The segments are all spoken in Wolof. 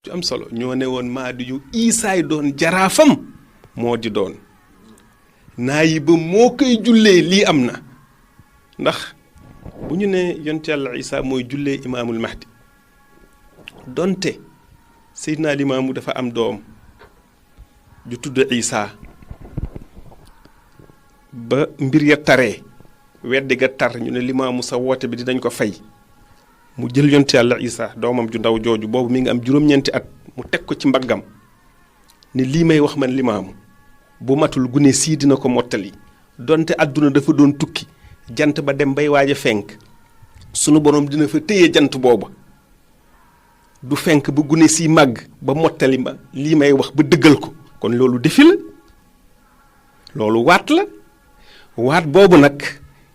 ju am solo ñoo ne woon Mahdi yu Isaay doon jaraafam moo di doon naayi ba moo koy jullee lii am na ndax bu ñu ne yonent yàlla Isa mooy jullee imaamul Mahdi donte Seydina Limaamu dafa am doom ju tudd Isa ba mbir ya taree weddi ga tar ñu ne Limaamu sa woote bi dinañ ko fay mu jël yonent yàlla Isa doomam ju ndaw jooju boobu mi ngi am juróom-ñeenti at mu teg ko ci mbaggam ne lii may wax man Limaamu bu matul gune sii dina ko mottali donte àdduna dafa doon tukki jant ba dem bay waaj a fenk sunu borom dina fa téye jant booba du fenk ba gune sii màgg ba mottali ma lii may wax ba dëggal ko kon loolu defi la loolu waat la waat boobu nag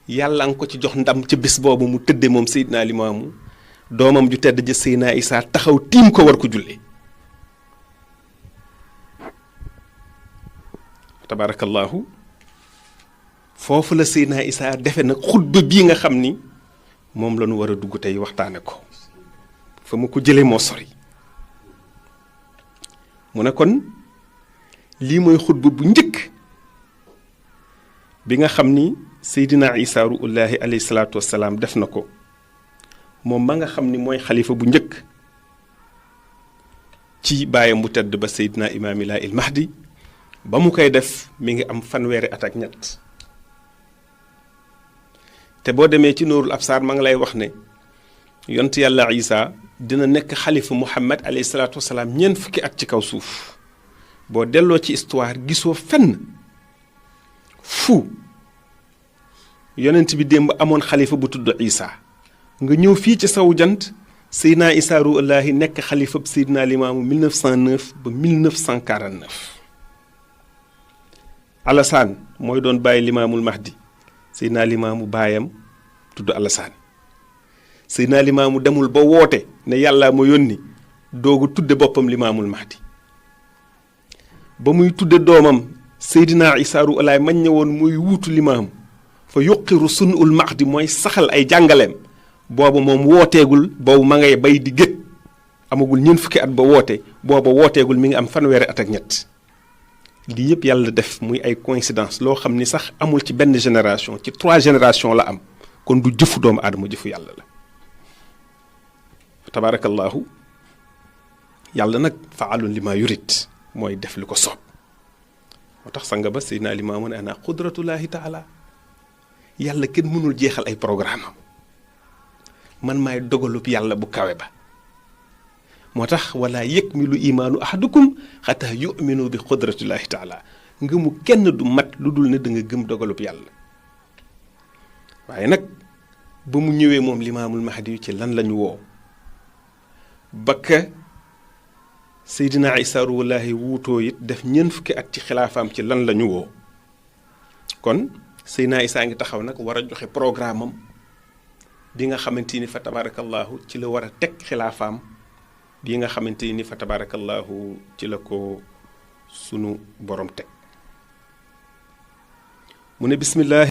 yàlla nga ko ci jox ndam ca bés boobu mu tëdde moom Seydina Limaamu doomam ju tedd ja Seydina Isaa taxaw tiim ko war ko jullee tabaarakallaahu foofu la Seydina Isaa defe nag xutba bii nga xam ni moom la ñu war a dugg tey waxtaane ko fa mu ko jëlee moo sori mu ne kon lii mooy xutba bu njëkk bi nga xam ni Seydina Isaa ruullaahi alayhi salaatu wassalaam def na ko moom ma nga xam ni mooy xalifa bu njëkk ci baayam bu tedd ba Seydina Imaamilaa il Mahdi ba mu koy def mi ngi am fanweeri at ak ñett te boo demee ci Nuurul Absaar ma nga lay wax ne yont yàlla Isaa dina nekk xalifa Muhammad alayhi salaatu wassalaam ñeent fukki at ci kaw suuf boo delloo ci histoire gisoo fenn fu yonent bi démb amoon xalifa bu tudd Isaa nga ñëw fii ci sawu jant Seydina Isaa ruullaahi nekk xalifa bu Seydina Limaamu 1909 ba 1949 Alasaan mooy doon bàyyi Limaamul Mahdi Seydina Limaamu baayam tudd Alasaan Seydina Limaamu demul ba woote ne yàlla ma yónni doogu tudde boppam Limaamul Mahdi ba muy tudde doomam Seydina Isaa ruullaahi mañ ñëwoon muy wuutu Limaamu fa yuqiru sunul Mahdi mooy saxal ay jàngaleem boobu moom wooteegul boobu ma ngay bay di gët amagul ñeent fukki at ba woote booba wooteegul mi ngi am fanweeri at ak ñett lii yëpp yàlla def muy ay coïncidence loo xam ni sax amul ci benn génération ci 3 générations la am kon du jëfu doomu aadama jëfu yàlla la tabaarakallaahu yàlla nag faalun li ma yurit mooy def li ko soob moo tax sanga ba Seydina Limaamu ne ana qudratullaahi taala yàlla kenn mënul jeexal ay programme am man maay dogalub yàlla bu kawe ba moo tax wala yakmilu imaanu ahadukum xataa yuminu bi qudratullaahi taala ngëmu kenn du mat lu dul ne da nga gëm dogalub yàlla waaye nag ba mu ñëwee moom Limaamul Mahdi ci lan lañu woo bakka Seydina Isaa ruullaahi wuutoo it def ñeent fukki at ci xilaafaam ci lan lañu woo kon Seydina Isaa ngi taxaw nag war a joxe programme am bi nga xamante ni fa tabaarakallaahu ci la war a teg xilaafaam bi nga xamante ni fa tabaarakallaahu ci la ko sunu borom teg mu ne bismillah